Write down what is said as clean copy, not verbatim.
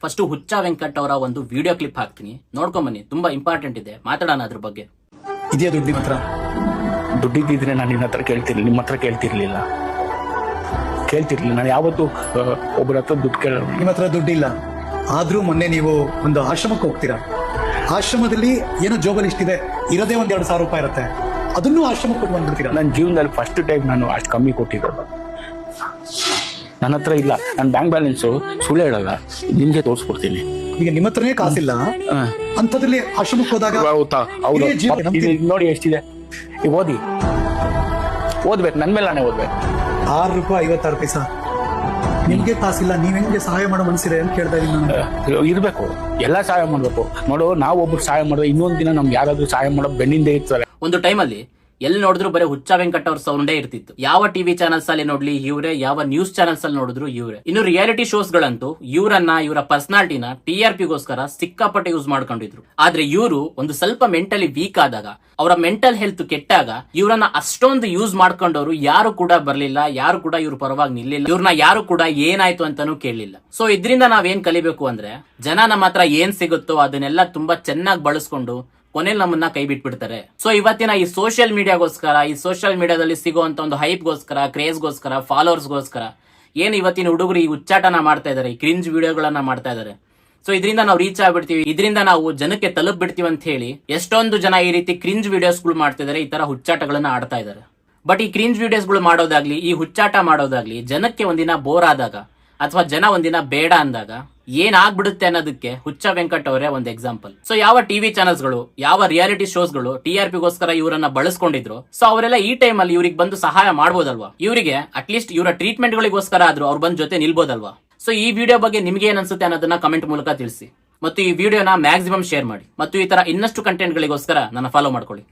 First Huccha Venkat ಅವರ ಒಂದು video clip ಹಾಕ್ತೀನಿ, ನೋಡ್ಕೊಂಬನ್ನಿ. ತುಂಬಾ ಇಂಪಾರ್ಟೆಂಟ್ ಇದೆ, ಮಾತಾಡೋಣ ಅದ್ರ ಬಗ್ಗೆ. ಇದೆಯಾ ದುಡ್ಡು ನಿಮ್ಮ ಹತ್ರ? ದುಡ್ಡಿದ್ದಿದ್ರೆ ನಾನು ನಿಮ್ಮ ಹತ್ರ ನಿಮ್ಮ ಹತ್ರ ಕೇಳ್ತಿರ್ಲಿಲ್ಲ. ನಾನು ಯಾವತ್ತು ಒಬ್ಬರ ಹತ್ರ ದುಡ್ಡು ನಿಮ್ಮ ಹತ್ರ ದುಡ್ಡಿಲ್ಲ ಆದ್ರೂ ಮೊನ್ನೆ ನೀವು ಒಂದು ಆಶ್ರಮಕ್ಕೆ ಹೋಗ್ತೀರಾ, ಆಶ್ರಮದಲ್ಲಿ ಏನೋ ಜೋಬಲ್ ಇಷ್ಟಿದೆ, ಇರೋದೇ ಒಂದ್ 2,000 ರೂಪಾಯಿ ಇರುತ್ತೆ, ಅದನ್ನು ಆಶ್ರಮಕ್ಕೆ ಕೊಟ್ಟು ಬಂದ್ಬಿಡ್ತೀರಾ. ನನ್ನ ಜೀವನದಲ್ಲಿ ಫಸ್ಟ್ ಟೈಮ್ ನಾನು ಅಷ್ಟು ಕಮ್ಮಿ ಕೊಟ್ಟಿರೋದು. ನನ್ನ ಹತ್ರ ಇಲ್ಲ, ನನ್ನ ಬ್ಯಾಂಕ್ ಬ್ಯಾಲೆನ್ಸು ಸುಳ್ಳು ಹೇಳಲ್ಲ, ನಿಮ್ಗೆ ತೋರಿಸ್ಕೊಡ್ತೀನಿ. ಈಗ ನಿಮ್ಮ ಹತ್ರನೇ ಕಾಸಿಲ್ಲ ಅಂತದ್ರಲ್ಲಿ ಆಶ್ರಮಕ್ಕೆ ಹೋದಾಗ ನೋಡಿ ಎಷ್ಟಿದೆ, ಈಗ ಓದ್ಬೇಕು, ನನ್ನ ಮೇಲೆ ನಾನೇ ಓದ್ಬೇಕು. 6 ರೂಪಾಯಿ 56 ಪೈಸಾ ನಿಮ್ಗೆ ಕಾಸಿಲ್ಲ, ನೀವ್ ಹೆಂಗೆ ಸಹಾಯ ಮಾಡೋ ಮನಸ್ಸಿದೆ ಅಂತ ಕೇಳ್ತಾ ಇದ್ದೀನಿ. ಇರ್ಬೇಕು, ಎಲ್ಲ ಸಹಾಯ ಮಾಡ್ಬೇಕು. ನೋಡು, ನಾವು ಒಬ್ರು ಸಹಾಯ ಮಾಡಿದ್ರೆ ಇನ್ನೊಂದ್ ದಿನ ನಮ್ಗೆ ಯಾರಾದ್ರೂ ಸಹಾಯ ಮಾಡೋ ಬೆನ್ನಿಂದ ಇರ್ತಾರೆ. ಒಂದು ಟೈಮಲ್ಲಿ ಎಲ್ಲಿ ನೋಡಿದ್ರು ಬರೀ ಹುಚ್ಚ ವೆಂಕಟ್ ಅವ್ರ ಸೌಂಡೇ ಇರ್ತಿತ್ತು. ಯಾವ ಟಿವಿ ಚಾನಲ್ಸ್ ಅಲ್ಲಿ ನೋಡ್ಲಿ ಇವ್ರೆ, ಯಾವ ನ್ಯೂಸ್ ಚಾನಲ್ಸ್ ಅಲ್ಲಿ ನೋಡಿದ್ರು ಇವ್ರೆ. ಇನ್ನು ರಿಯಾಲಿಟಿ ಶೋಸ್ ಗಳಂತೂ ಇವರ ಪರ್ಸನಾಲಿಟಿನ TRP ಗೋಸ್ಕರ ಸಿಕ್ಕಾಪಟ್ಟೆ ಯೂಸ್ ಮಾಡ್ಕೊಂಡಿದ್ರು. ಆದ್ರೆ ಇವರು ಒಂದು ಸ್ವಲ್ಪ ಮೆಂಟಲಿ ವೀಕ್ ಆದಾಗ, ಅವರ ಮೆಂಟಲ್ ಹೆಲ್ತ್ ಕೆಟ್ಟಾಗ ಇವ್ರನ್ನ ಅಷ್ಟೊಂದು ಯೂಸ್ ಮಾಡ್ಕೊಂಡವ್ರು ಯಾರು ಕೂಡ ಬರ್ಲಿಲ್ಲ, ಯಾರು ಕೂಡ ಇವ್ರ ಪರವಾಗಿ ನಿಲ್ಲಿಲ್ಲ, ಇವ್ರನ್ನ ಯಾರು ಕೂಡ ಏನಾಯ್ತು ಅಂತಾನೂ ಕೇಳಲಿಲ್ಲ. ಸೊ ಇದರಿಂದ ನಾವೇನ್ ಕಲಿಬೇಕು ಅಂದ್ರೆ, ಜನ ನಮ್ಮ ಹತ್ರ ಏನ್ ಸಿಗುತ್ತೋ ಅದನ್ನೆಲ್ಲ ತುಂಬಾ ಚೆನ್ನಾಗಿ ಬಳಸ್ಕೊಂಡು ಕೊನೆಯಲ್ಲಿ ನಮ್ಮನ್ನ ಕೈ ಬಿಟ್ಬಿಡ್ತಾರೆ. ಸೊ ಇವತ್ತಿನ ಈ ಸೋಷಿಯಲ್ ಮೀಡಿಯಾಗೋಸ್ಕರ, ಈ ಸೋಷಿಯಲ್ ಮೀಡಿಯಾದಲ್ಲಿ ಸಿಗುವಂತ ಒಂದು ಹೈಪ್ಗೋಸ್ಕರ, ಕ್ರೇಜ್ಗೋಸ್ಕರ, ಫಾಲೋವರ್ಸ್ಗೋಸ್ಕರ ಏನ್ ಇವತ್ತಿನ ಹುಡುಗರು ಈ ಹುಚ್ಚಾಟನ ಮಾಡ್ತಾ ಇದಾರೆ, ಈ ಕ್ರಿಂಜ್ ವಿಡಿಯೋಗಳನ್ನ ಮಾಡ್ತಾ ಇದಾರೆ. ಸೊ ಇದರಿಂದ ನಾವು ರೀಚ್ ಆಗ್ಬಿಡ್ತೀವಿ, ಇದರಿಂದ ನಾವು ಜನಕ್ಕೆ ತಲುಪ್ಬಿಡ್ತೀವಿ ಅಂತ ಹೇಳಿ ಎಷ್ಟೊಂದು ಜನ ಈ ರೀತಿ ಕ್ರಿಂಜ್ ವಿಡಿಯೋಸ್ಗಳು ಮಾಡ್ತಿದ್ದಾರೆ, ಈ ತರ ಹುಚ್ಚಾಟಗಳನ್ನ ಆಡ್ತಾ ಇದಾರೆ. ಬಟ್ ಈ ಕ್ರಿಂಜ್ ವಿಡಿಯೋಸ್ಗಳು ಮಾಡೋದಾಗ್ಲಿ, ಈ ಹುಚ್ಚಾಟ ಮಾಡೋದಾಗ್ಲಿ ಜನಕ್ಕೆ ಒಂದಿನ ಬೋರ್ ಆದಾಗ ಅಥವಾ ಜನ ಒಂದಿನ ಬೇಡ ಅಂದಾಗ ಏನಾಗ್ಬಿಡುತ್ತೆ ಅನ್ನೋದಕ್ಕೆ ಹುಚ್ಚ ವೆಂಕಟ್ ಅವರೇ ಒಂದು ಎಕ್ಸಾಂಪಲ್. ಸೊ ಯಾವ ಟಿವಿ ಚಾನಲ್ಸ್ ಗಳು, ಯಾವ ರಿಯಾಲಿಟಿ ಶೋಸ್ ಗಳು TRP ಗೋಸ್ಕರ ಇವರನ್ನ ಬಳಸ್ಕೊಂಡಿದ್ರು, ಸೊ ಅವರೆಲ್ಲ ಈ ಟೈಮ್ ಅಲ್ಲಿ ಇವ್ರಿಗೆ ಬಂದು ಸಹಾಯ ಮಾಡ್ಬೋದಲ್ವಾ? ಇವರಿಗೆ ಅಟ್ಲೀಸ್ಟ್ ಇವರ ಟ್ರೀಟ್ಮೆಂಟ್ ಗಳಿಗೋಸ್ಕರ ಆದ್ರೂ ಅವ್ರು ಬಂದ್ ಜೊತೆ ನಿಲ್ಬೋದಲ್ವಾ? ಸೊ ಈ ವಿಡಿಯೋ ಬಗ್ಗೆ ನಿಮ್ಗೆ ಏನ್ ಅನ್ಸುತ್ತೆ ಅನ್ನೋದನ್ನ ಕಮೆಂಟ್ ಮೂಲಕ ತಿಳಿಸಿ, ಮತ್ತು ಈ ವಿಡಿಯೋನ ಮ್ಯಾಕ್ಸಿಮಮ್ ಶೇರ್ ಮಾಡಿ, ಮತ್ತು ಈ ತರ ಇನ್ನಷ್ಟು ಕಂಟೆಂಟ್ ಗಳಿಗೋಸ್ಕರ ನನ್ನ ಫಾಲೋ ಮಾಡ್ಕೊಳ್ಳಿ.